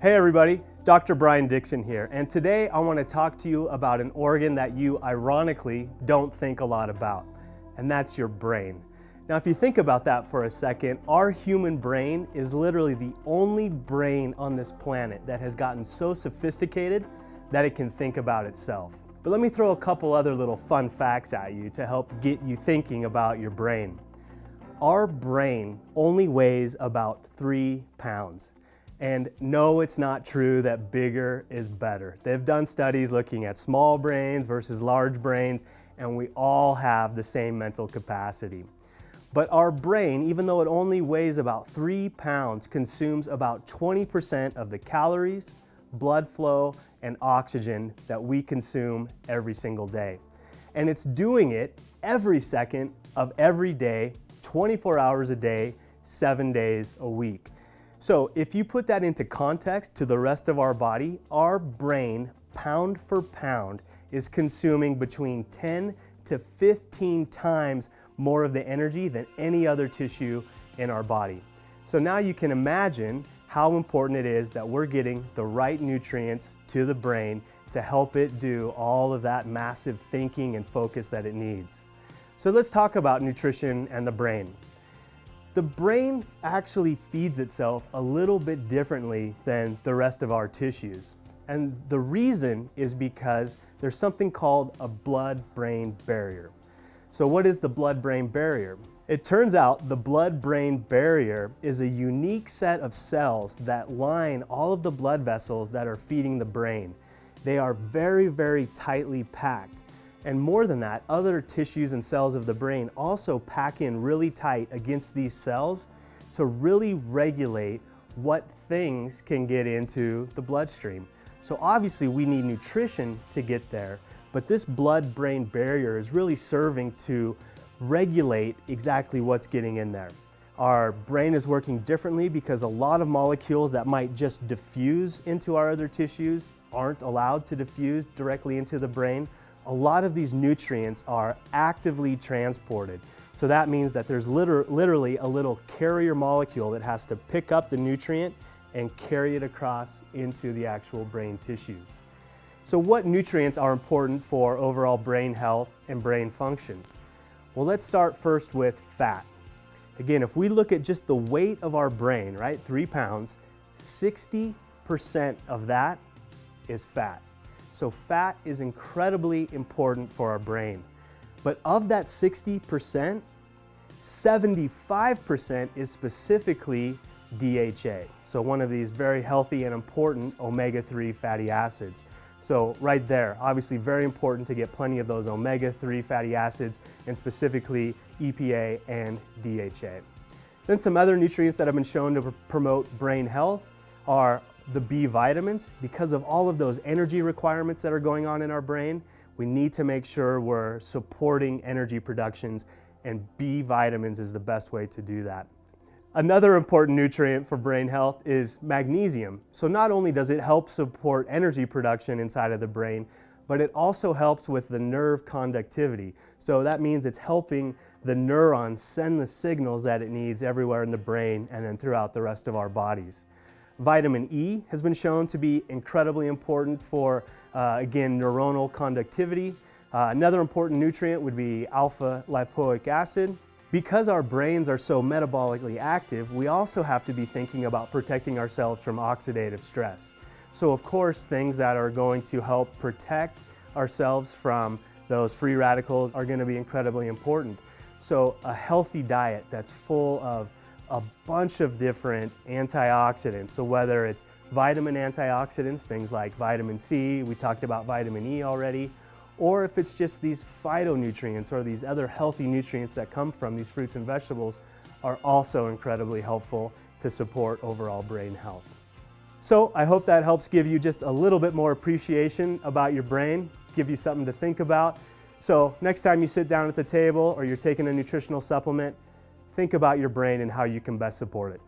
Hey everybody, Dr. Brian Dixon here, and today I want to talk to you about an organ that you ironically don't think a lot about, and that's your brain. Now if you think about that for a second, our human brain is literally the only brain on this planet that has gotten so sophisticated that it can think about itself. But let me throw a couple other little fun facts at you to help get you thinking about your brain. Our brain only weighs about 3 pounds. And no, it's not true that bigger is better. They've done studies looking at small brains versus large brains, and we all have the same mental capacity. But our brain, even though it only weighs about 3 pounds, consumes about 20% of the calories, blood flow, and oxygen that we consume every single day. And it's doing it every second of every day, 24 hours a day, 7 days a week. So if you put that into context to the rest of our body, our brain, pound for pound, is consuming between 10 to 15 times more of the energy than any other tissue in our body. So now you can imagine how important it is that we're getting the right nutrients to the brain to help it do all of that massive thinking and focus that it needs. So let's talk about nutrition and the brain. The brain actually feeds itself a little bit differently than the rest of our tissues. And the reason is because there's something called a blood-brain barrier. So what is the blood-brain barrier? It turns out the blood-brain barrier is a unique set of cells that line all of the blood vessels that are feeding the brain. They are very, very tightly packed. And more than that, other tissues and cells of the brain also pack in really tight against these cells to really regulate what things can get into the bloodstream. So obviously we need nutrition to get there, but this blood-brain barrier is really serving to regulate exactly what's getting in there. Our brain is working differently because a lot of molecules that might just diffuse into our other tissues aren't allowed to diffuse directly into the brain. A lot of these nutrients are actively transported. So that means that there's literally a little carrier molecule that has to pick up the nutrient and carry it across into the actual brain tissues. So what nutrients are important for overall brain health and brain function? Well, let's start first with fat. Again, if we look at just the weight of our brain, right, 3 pounds, 60% of that is fat. So fat is incredibly important for our brain. But of that 60%, 75% is specifically DHA. So one of these very healthy and important omega-3 fatty acids. So right there, obviously very important to get plenty of those omega-3 fatty acids, and specifically EPA and DHA. Then some other nutrients that have been shown to promote brain health are the B vitamins. Because of all of those energy requirements that are going on in our brain, we need to make sure we're supporting energy productions, and B vitamins is the best way to do that. Another important nutrient for brain health is magnesium. So not only does it help support energy production inside of the brain, but it also helps with the nerve conductivity. So that means it's helping the neurons send the signals that it needs everywhere in the brain and then throughout the rest of our bodies. Vitamin E has been shown to be incredibly important for, again, neuronal conductivity. Another important nutrient would be alpha lipoic acid. Because our brains are so metabolically active, we also have to be thinking about protecting ourselves from oxidative stress. So of course, things that are going to help protect ourselves from those free radicals are going to be incredibly important. So a healthy diet that's full of a bunch of different antioxidants. So whether it's vitamin antioxidants, things like vitamin C, we talked about vitamin E already, or if it's just these phytonutrients or these other healthy nutrients that come from these fruits and vegetables, are also incredibly helpful to support overall brain health. So I hope that helps give you just a little bit more appreciation about your brain, give you something to think about. So next time you sit down at the table or you're taking a nutritional supplement, think about your brain and how you can best support it.